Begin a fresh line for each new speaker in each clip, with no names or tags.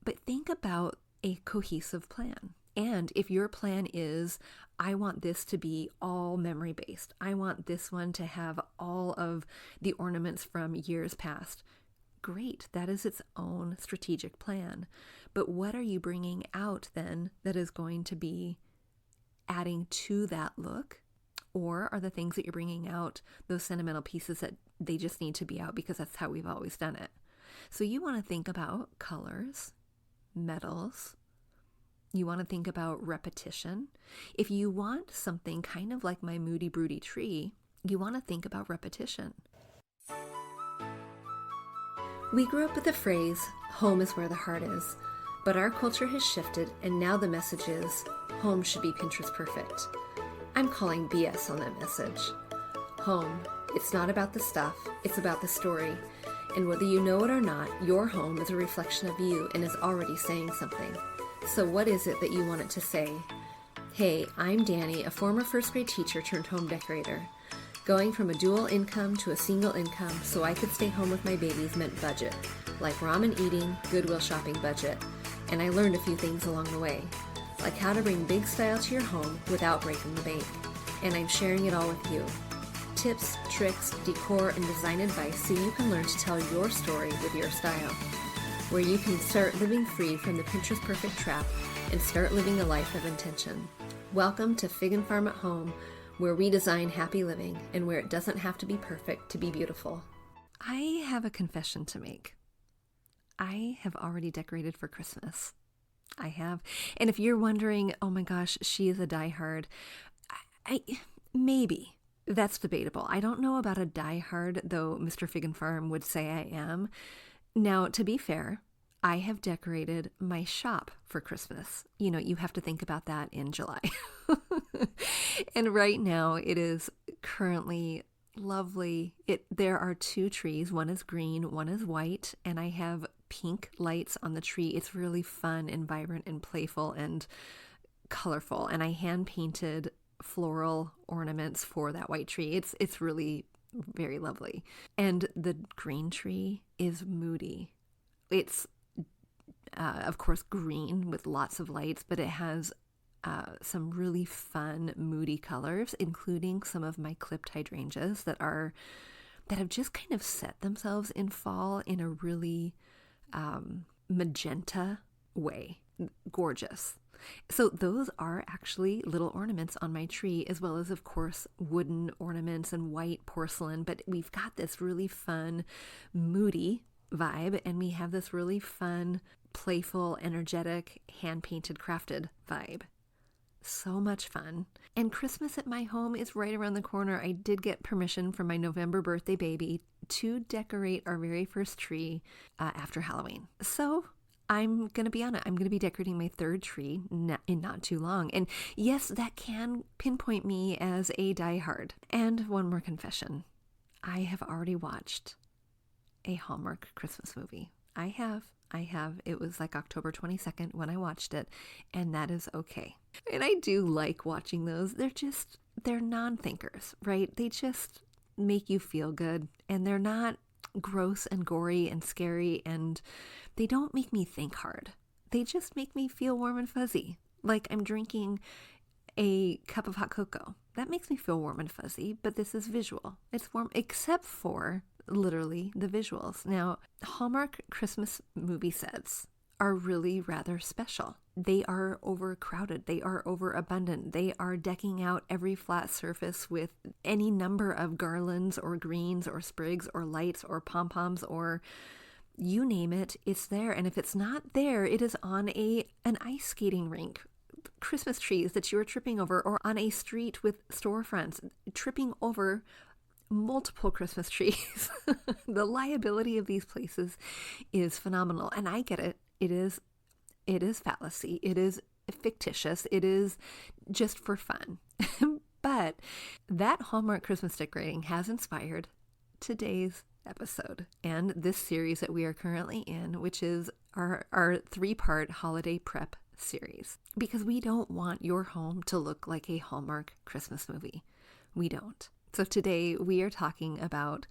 But think about a cohesive plan. And if your plan is, I want this to be all memory based, I want this one to have all of the ornaments from years past, great, that is its own strategic plan. But what are you bringing out then that is going to be adding to that look? Or are the things that you're bringing out those sentimental pieces that they just need to be out because that's how we've always done it? So you want to think about colors, metals. You want to think about repetition. If you want something kind of like my moody, broody tree, you want to think about repetition. We grew up with the phrase, home is where the heart is, but our culture has shifted and now the message is, home should be Pinterest perfect. I'm calling BS on that message. Home, it's not about the stuff, it's about the story. And whether you know it or not, your home is a reflection of you and is already saying something. So what is it that you want it to say? Hey, I'm Danny, a former first grade teacher turned home decorator. Going from a dual income to a single income so I could stay home with my babies meant budget, like ramen eating, Goodwill shopping budget. And I learned a few things along the way, like how to bring big style to your home without breaking the bank. And I'm sharing it all with you. Tips, tricks, decor, and design advice so you can learn to tell your story with your style, where you can start living free from the Pinterest perfect trap and start living a life of intention. Welcome to Fig and Farm at Home, where we design happy living and where it doesn't have to be perfect to be beautiful. I have a confession to make. I have already decorated for Christmas. I have. And if you're wondering, oh my gosh, she is a diehard, maybe. That's debatable. I don't know about a diehard, though Mr. Fig and Farm would say I am. Now, to be fair, I have decorated my shop for Christmas. You know, you have to think about that in July. And right now it is currently lovely. There are two trees. One is green, one is white, and I have pink lights on the tree. It's really fun and vibrant and playful and colorful. And I hand painted floral ornaments for that white tree. It's really very lovely. And the green tree is moody. It's of course green with lots of lights, but it has some really fun moody colors, including some of my clipped hydrangeas that have just kind of set themselves in fall in a really magenta way. Gorgeous. So those are actually little ornaments on my tree, as well as, of course, wooden ornaments and white porcelain. But we've got this really fun, moody vibe, and we have this really fun, playful, energetic, hand-painted, crafted vibe. So much fun. And Christmas at my home is right around the corner. I did get permission from my November birthday baby to decorate our very first tree after Halloween. So I'm going to be on it. I'm going to be decorating my third tree in not too long. And yes, that can pinpoint me as a diehard. And one more confession. I have already watched a Hallmark Christmas movie. I have. It was like October 22nd when I watched it, and that is okay. And I do like watching those. They're non-thinkers, right? They just make you feel good, and they're not gross and gory and scary, and they don't make me think hard. They just make me feel warm and fuzzy, like I'm drinking a cup of hot cocoa. That makes me feel warm and fuzzy, but this is visual. It's warm, except for literally the visuals. Now, Hallmark Christmas movie sets are really rather special. They are overcrowded. They are overabundant. They are decking out every flat surface with any number of garlands or greens or sprigs or lights or pom-poms or you name it, it's there. And if it's not there, it is on an ice skating rink, Christmas trees that you are tripping over, or on a street with storefronts, tripping over multiple Christmas trees. The liability of these places is phenomenal. And I get it. It is fallacy. It is fictitious. It is just for fun. But that Hallmark Christmas decorating has inspired today's episode and this series that we are currently in, which is our 3-part holiday prep series. Because we don't want your home to look like a Hallmark Christmas movie. We don't. So today we are talking about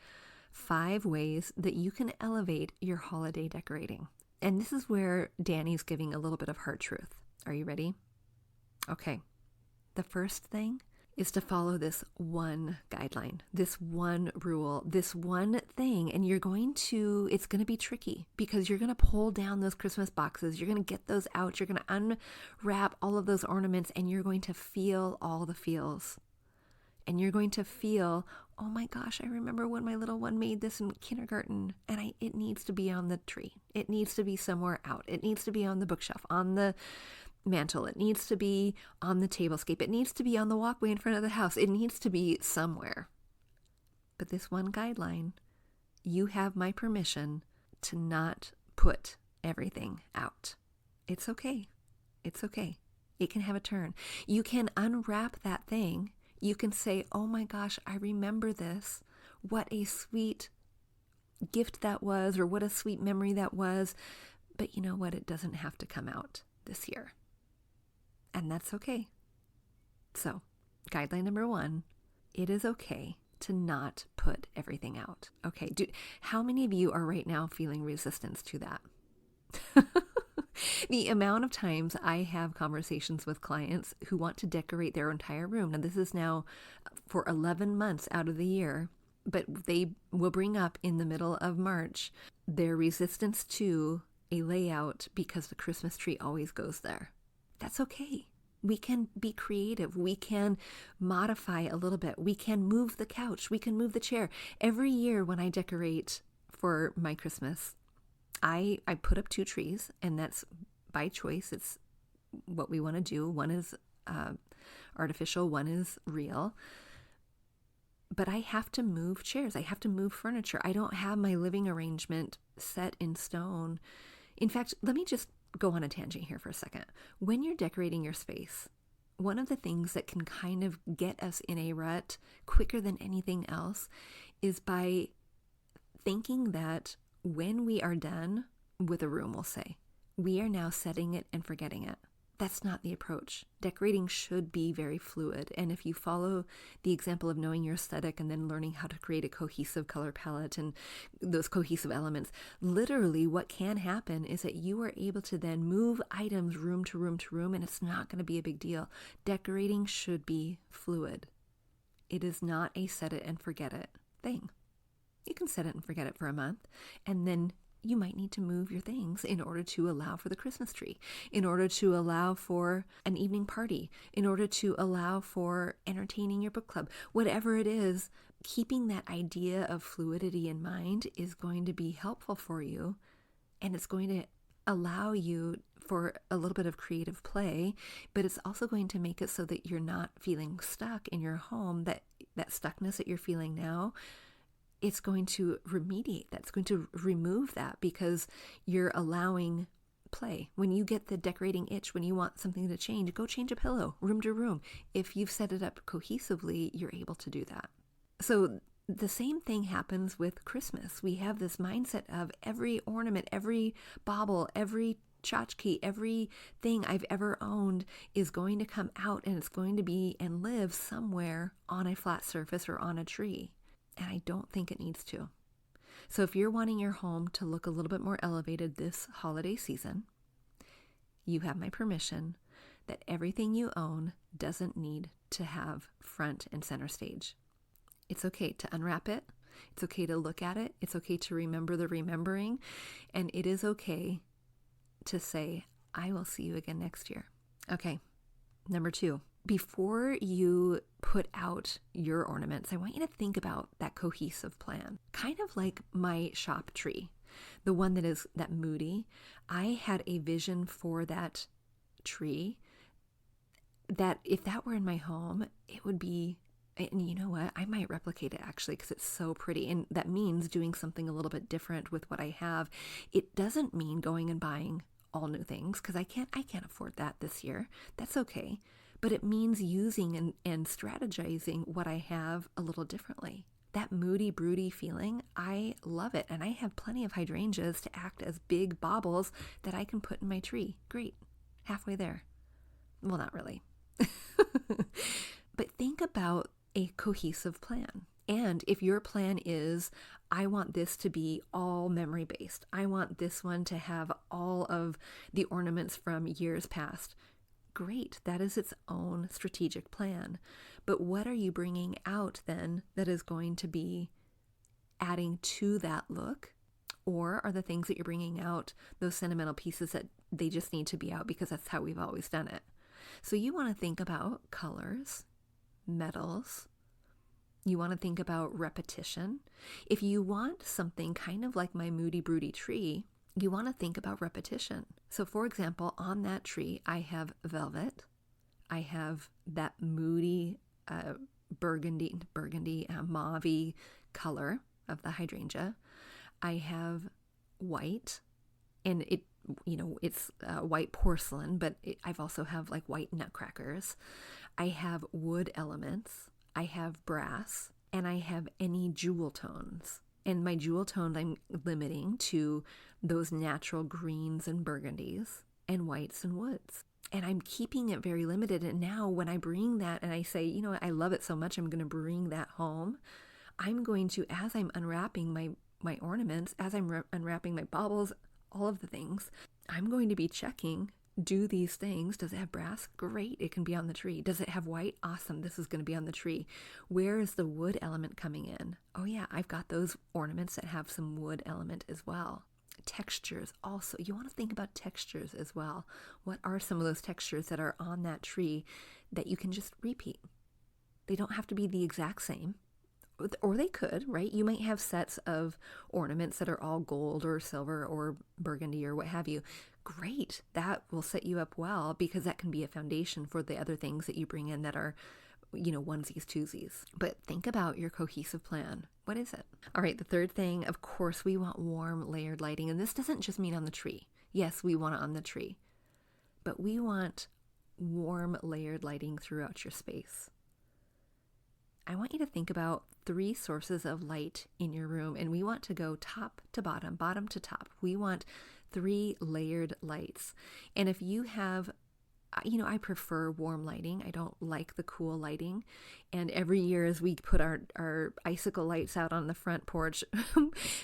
5 ways that you can elevate your holiday decorating. And this is where Danny's giving a little bit of hard truth. Are you ready? Okay. The first thing is to follow this one guideline, this one rule, this one thing. And it's going to be tricky because you're going to pull down those Christmas boxes. You're going to get those out. You're going to unwrap all of those ornaments, and you're going to feel all the feels. And you're going to feel, oh my gosh, I remember when my little one made this in kindergarten, and it needs to be on the tree. It needs to be somewhere out. It needs to be on the bookshelf, on the mantle. It needs to be on the tablescape. It needs to be on the walkway in front of the house. It needs to be somewhere. But this one guideline, you have my permission to not put everything out. It's okay. It's okay. It can have a turn. You can unwrap that thing. You can say, oh my gosh, I remember this. What a sweet gift that was, or what a sweet memory that was. But you know what? It doesn't have to come out this year. And that's okay. So, guideline number 1, it is okay to not put everything out. Okay, how many of you are right now feeling resistance to that? The amount of times I have conversations with clients who want to decorate their entire room. Now, this is now for 11 months out of the year, but they will bring up in the middle of March their resistance to a layout because the Christmas tree always goes there. That's okay. We can be creative. We can modify a little bit. We can move the couch. We can move the chair. Every year when I decorate for my Christmas, I put up 2 trees, and that's by choice. It's what we want to do. One is artificial, one is real. But I have to move chairs. I have to move furniture. I don't have my living arrangement set in stone. In fact, let me just go on a tangent here for a second. When you're decorating your space, one of the things that can kind of get us in a rut quicker than anything else is by thinking that when we are done with a room, we'll say, we are now setting it and forgetting it. That's not the approach. Decorating should be very fluid. And if you follow the example of knowing your aesthetic and then learning how to create a cohesive color palette and those cohesive elements, literally what can happen is that you are able to then move items room to room to room, and it's not going to be a big deal. Decorating should be fluid. It is not a set it and forget it thing. You can set it and forget it for a month, and then you might need to move your things in order to allow for the Christmas tree, in order to allow for an evening party, in order to allow for entertaining your book club. Whatever it is, keeping that idea of fluidity in mind is going to be helpful for you, and it's going to allow you for a little bit of creative play, but it's also going to make it so that you're not feeling stuck in your home, that stuckness that you're feeling now. It's going to remediate that. It's going to remove that because you're allowing play. When you get the decorating itch, when you want something to change, go change a pillow, room to room. If you've set it up cohesively, you're able to do that. So the same thing happens with Christmas. We have this mindset of every ornament, every bauble, every tchotchke, everything I've ever owned is going to come out, and it's going to be and live somewhere on a flat surface or on a tree. And I don't think it needs to. So if you're wanting your home to look a little bit more elevated this holiday season, you have my permission that everything you own doesn't need to have front and center stage. It's okay to unwrap it. It's okay to look at it. It's okay to remember the remembering. And it is okay to say, I will see you again next year. Okay, number 2. Before you put out your ornaments, I want you to think about that cohesive plan. Kind of like my shop tree, the one that is that moody. I had a vision for that tree that if that were in my home, it would be, and you know what? I might replicate it actually because it's so pretty. And that means doing something a little bit different with what I have. It doesn't mean going and buying all new things because I can't afford that this year. That's okay. But it means using and strategizing what I have a little differently. That moody, broody feeling, I love it. And I have plenty of hydrangeas to act as big baubles that I can put in my tree. Great. Halfway there. Well, not really. But think about a cohesive plan. And if your plan is, I want this to be all memory based, I want this one to have all of the ornaments from years past, great, that is its own strategic plan. But what are you bringing out then that is going to be adding to that look? Or are the things that you're bringing out those sentimental pieces that they just need to be out because that's how we've always done it? So you want to think about colors, metals. You want to think about repetition. If you want something kind of like my moody, broody tree, you want to think about repetition. So for example, on that tree, I have velvet. I have that moody burgundy, mauve color of the hydrangea. I have white, and it's white porcelain, but I've also have like white nutcrackers. I have wood elements. I have brass, and I have any jewel tones. And my jewel tones I'm limiting to those natural greens and burgundies and whites and woods. And I'm keeping it very limited. And now when I bring that and I say, I love it so much, I'm going to bring that home. I'm going to, as I'm unwrapping my ornaments, as I'm unwrapping my baubles, all of the things, I'm going to be checking, do these things, does it have brass? Great, it can be on the tree. Does it have white? Awesome, this is going to be on the tree. Where is the wood element coming in? Oh yeah, I've got those ornaments that have some wood element as well. Textures also, you want to think about textures as well. What are some of those textures that are on that tree that you can just repeat? They don't have to be the exact same, or they could, right? You might have sets of ornaments that are all gold or silver or burgundy or what have you. Great, that will set you up well because that can be a foundation for the other things that you bring in that are, onesies, twosies. But think about your cohesive plan. What is it? All right, the third thing, of course, we want warm layered lighting. And this doesn't just mean on the tree. Yes, we want it on the tree. But we want warm layered lighting throughout your space. I want you to think about 3 sources of light in your room, and we want to go top to bottom, bottom to top. We want 3 layered lights. And if you have, I prefer warm lighting. I don't like the cool lighting. And every year as we put our icicle lights out on the front porch,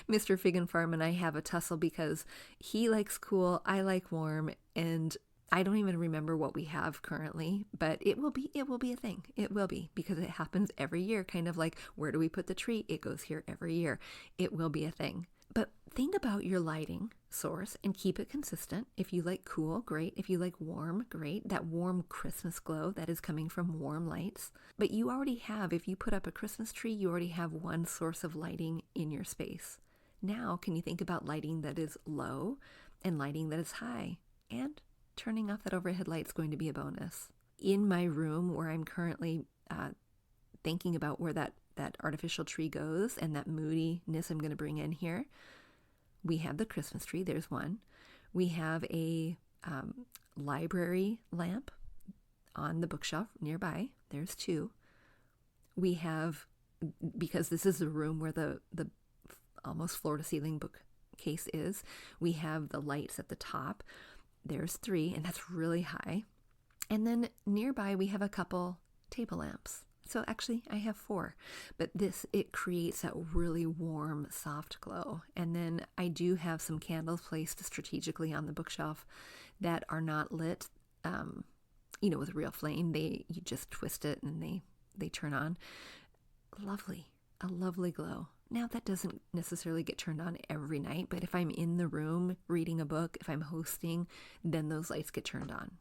Mr. Fig and Farm and I have a tussle because he likes cool, I like warm, and I don't even remember what we have currently, but it will be a thing. It will be, because it happens every year, kind of like, where do we put the tree? It goes here every year. It will be a thing. But think about your lighting source and keep it consistent. If you like cool, great. If you like warm, great. That warm Christmas glow that is coming from warm lights. But you already have, if you put up a Christmas tree, you already have one source of lighting in your space. Now, can you think about lighting that is low and lighting that is high? And turning off that overhead light is going to be a bonus. In my room where I'm currently thinking about where that artificial tree goes and that moodiness I'm going to bring in here, we have the Christmas tree. There's one. We have a library lamp on the bookshelf nearby. There's 2. We have, because this is the room where the almost floor to ceiling bookcase is, we have the lights at the top. There's 3, and that's really high. And then nearby we have a couple table lamps. So actually I have 4, but it creates that really warm, soft glow. And then I do have some candles placed strategically on the bookshelf that are not lit, with real flame. You just twist it and they turn on. Lovely, a lovely glow. Now, that doesn't necessarily get turned on every night, but if I'm in the room reading a book, if I'm hosting, then those lights get turned on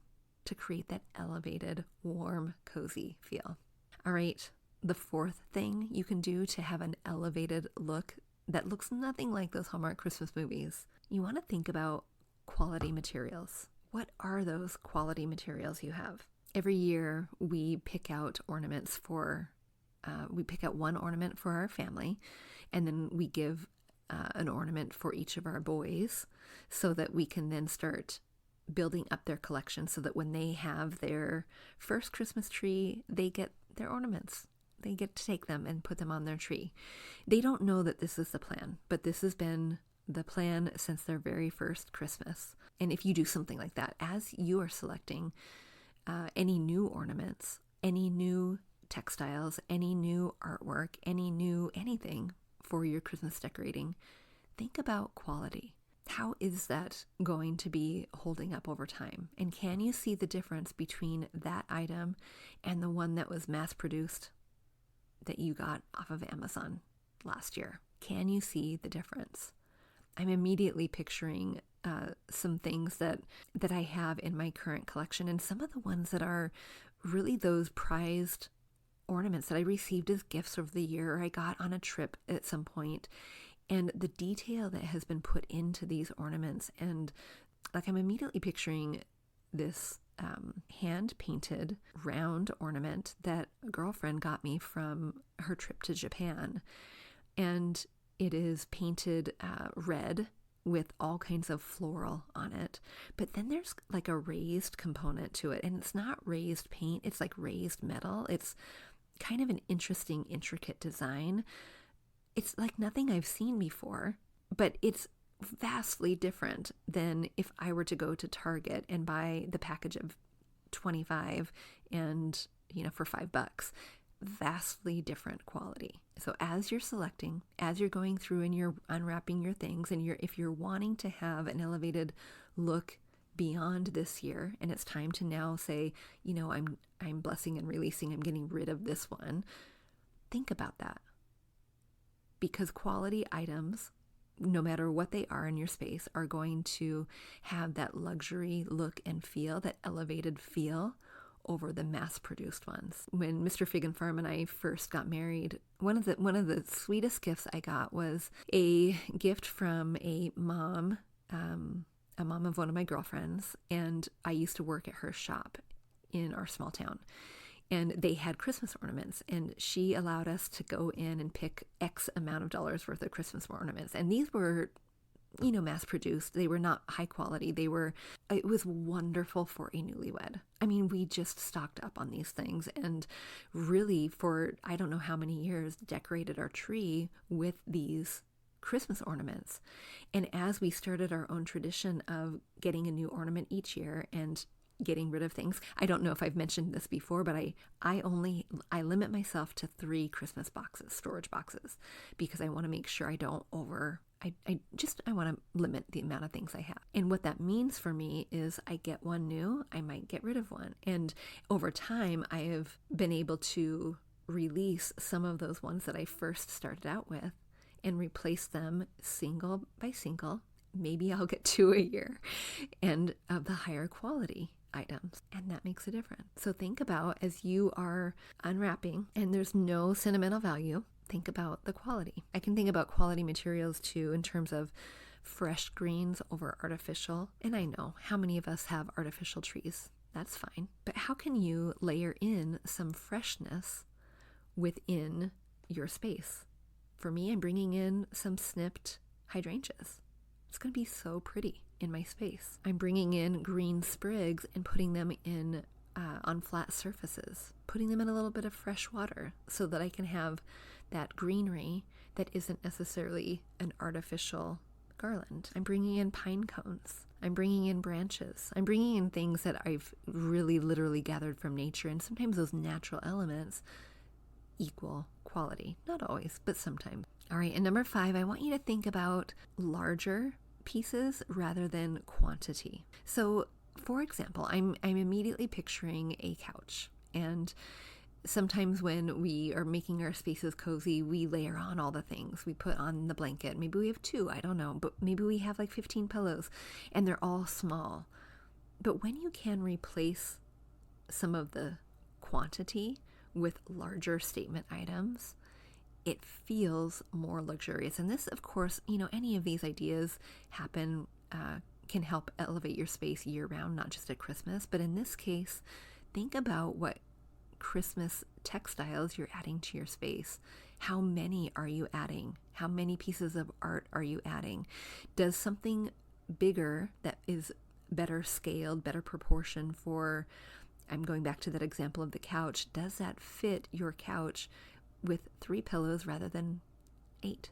to create that elevated, warm, cozy feel. All right, the 4th thing you can do to have an elevated look that looks nothing like those Hallmark Christmas movies, you want to think about quality materials. What are those quality materials you have? Every year we pick out ornaments we pick out one ornament for our family, and then we give an ornament for each of our boys so that we can then start building up their collection so that when they have their first Christmas tree, they get their ornaments. They get to take them and put them on their tree. They don't know that this is the plan, but this has been the plan since their very first Christmas. And if you do something like that, as you are selecting any new ornaments, any new textiles, any new artwork, any new anything for your Christmas decorating, think about quality. How is that going to be holding up over time? And can you see the difference between that item and the one that was mass produced that you got off of Amazon last year? Can you see the difference? I'm immediately picturing some things that I have in my current collection, and some of the ones that are really those prized ornaments that I received as gifts over the year, or I got on a trip at some point, and the detail that has been put into these ornaments. And like, I'm immediately picturing this hand-painted round ornament that a girlfriend got me from her trip to Japan, and it is painted red with all kinds of floral on it. But then there's like a raised component to it, and it's not raised paint, it's like raised metal. It's kind of an interesting, intricate design. It's like nothing I've seen before, but it's vastly different than if I were to go to Target and buy the package of 25 and, for $5. Vastly different quality. So as you're selecting, as you're going through and you're unwrapping your things, and if you're wanting to have an elevated look beyond this year, and it's time to now say, I'm blessing and releasing, I'm getting rid of this one, think about that. Because quality items, no matter what they are in your space, are going to have that luxury look and feel, that elevated feel, over the mass-produced ones. When Mr. Fig and Farm and I first got married, one of the sweetest gifts I got was a gift from a mom of one of my girlfriends, and I used to work at her shop in our small town. And they had Christmas ornaments, and she allowed us to go in and pick X amount of dollars worth of Christmas ornaments. And these were, mass produced. They were not high quality. It was wonderful for a newlywed. I mean, we just stocked up on these things, and really for I don't know how many years decorated our tree with these Christmas ornaments. And as we started our own tradition of getting a new ornament each year and getting rid of things, I don't know if I've mentioned this before, but I limit myself to 3 Christmas boxes, storage boxes, because I want to make sure I don't I want to limit the amount of things I have. And what that means for me is I get one new, I might get rid of one. And over time, I have been able to release some of those ones that I first started out with and replace them single by single. Maybe I'll get 2 a year, and of the higher quality items, and that makes a difference. So think about, as you are unwrapping, and there's no sentimental value, think about the quality. I can think about quality materials too, in terms of fresh greens over artificial. And I know how many of us have artificial trees. That's fine. But how can you layer in some freshness within your space? For me, I'm bringing in some snipped hydrangeas. It's going to be so pretty in my space. I'm bringing in green sprigs and putting them in on flat surfaces, putting them in a little bit of fresh water so that I can have that greenery that isn't necessarily an artificial garland. I'm bringing in pine cones. I'm bringing in branches. I'm bringing in things that I've really literally gathered from nature, and sometimes those natural elements equal quality. Not always, but sometimes. All right, and number 5, I want you to think about larger pieces rather than quantity. So, for example, I'm immediately picturing a couch, and sometimes when we are making our spaces cozy, we layer on all the things. We put on the blanket. Maybe we have 2, I don't know, but maybe we have like 15 pillows, and they're all small. But when you can replace some of the quantity with larger statement items, it feels more luxurious. And this, of course, any of these ideas can help elevate your space year round, not just at Christmas. But in this case, think about what Christmas textiles you're adding to your space. How many are you adding? How many pieces of art are you adding? Does something bigger that is better scaled, better proportion for, I'm going back to that example of the couch, does that fit your couch with 3 pillows rather than 8?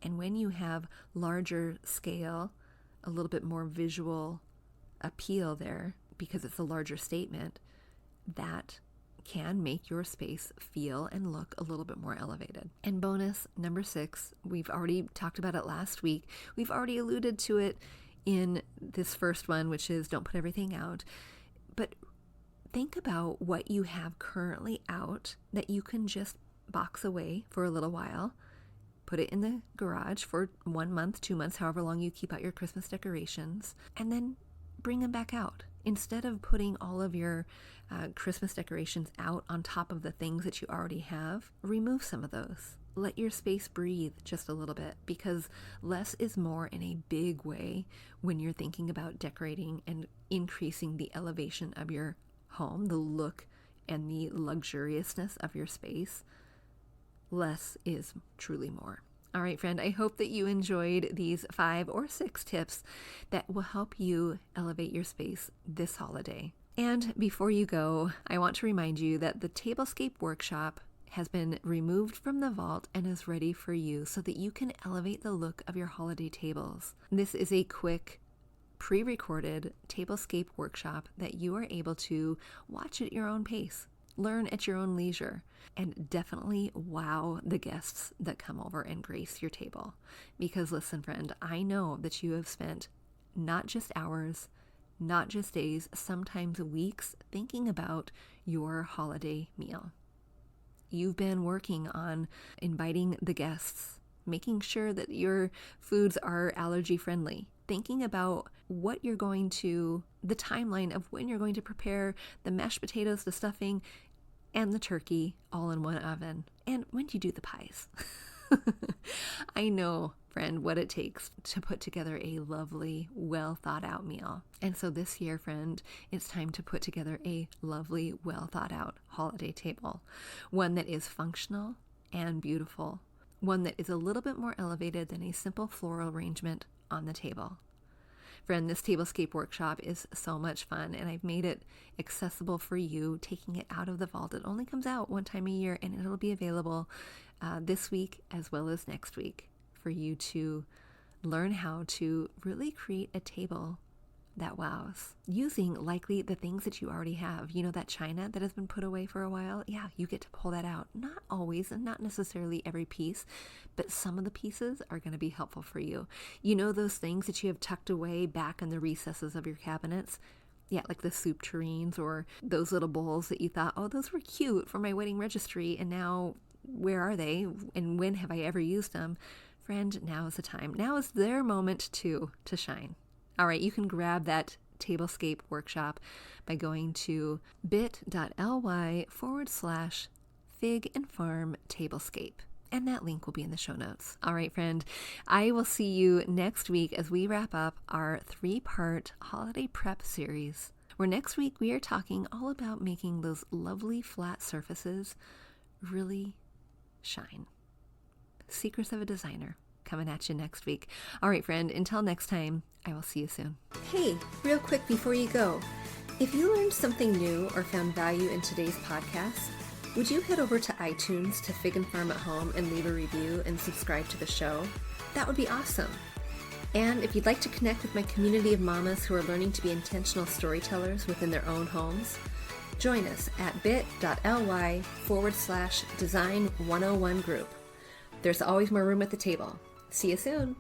And when you have larger scale, a little bit more visual appeal there, because it's a larger statement, that can make your space feel and look a little bit more elevated. And bonus number 6, we've already talked about it last week. We've already alluded to it in this first one, which is don't put everything out. But think about what you have currently out that you can just box away for a little while. Put it in the garage for 1 month, 2 months, however long you keep out your Christmas decorations, and then bring them back out. Instead of putting all of your Christmas decorations out on top of the things that you already have, remove some of those. Let your space breathe just a little bit, because less is more in a big way when you're thinking about decorating and increasing the elevation of your home, the look and the luxuriousness of your space. Less is truly more. All right, friend, I hope that you enjoyed these 5 or 6 tips that will help you elevate your space this holiday. And before you go, I want to remind you that the Tablescape Workshop has been removed from the vault and is ready for you so that you can elevate the look of your holiday tables. This is a quick, pre-recorded Tablescape workshop that you are able to watch at your own pace, learn at your own leisure, and definitely wow the guests that come over and grace your table. Because listen, friend, I know that you have spent not just hours, not just days, sometimes weeks thinking about your holiday meal. You've been working on inviting the guests, making sure that your foods are allergy friendly, thinking about what you're going to, the timeline of when you're going to prepare the mashed potatoes, the stuffing, and the turkey all in one oven. And when do you do the pies? I know, friend, what it takes to put together a lovely, well thought out meal. And so this year, friend, it's time to put together a lovely, well thought out holiday table. One that is functional and beautiful. One that is a little bit more elevated than a simple floral arrangement on the table. Friend, this Tablescape workshop is so much fun, and I've made it accessible for you, taking it out of the vault. It only comes out one time a year, and it'll be available this week as well as next week for you to learn how to really create a table that wows, using likely the things that you already have. You know, that china that has been put away for a while? Yeah, you get to pull that out. Not always, and not necessarily every piece, but some of the pieces are going to be helpful for you. You know, those things that you have tucked away back in the recesses of your cabinets? Yeah, like the soup tureens or those little bowls that you thought, oh, those were cute for my wedding registry, and now where are they? And when have I ever used them? Friend, now is the time. Now is their moment to shine. All right, you can grab that Tablescape workshop by going to bit.ly/Fig and Farm Tablescape. And that link will be in the show notes. All right, friend, I will see you next week as we wrap up our 3-part holiday prep series, where next week we are talking all about making those lovely flat surfaces really shine. Secrets of a Designer, coming at you next week. All right, friend, until next time, I will see you soon. Hey, real quick before you go, if you learned something new or found value in today's podcast, would you head over to iTunes to Fig and Farm at Home and leave a review and subscribe to the show? That would be awesome. And if you'd like to connect with my community of mamas who are learning to be intentional storytellers within their own homes, join us at bit.ly/Design 101 group. There's always more room at the table. See you soon.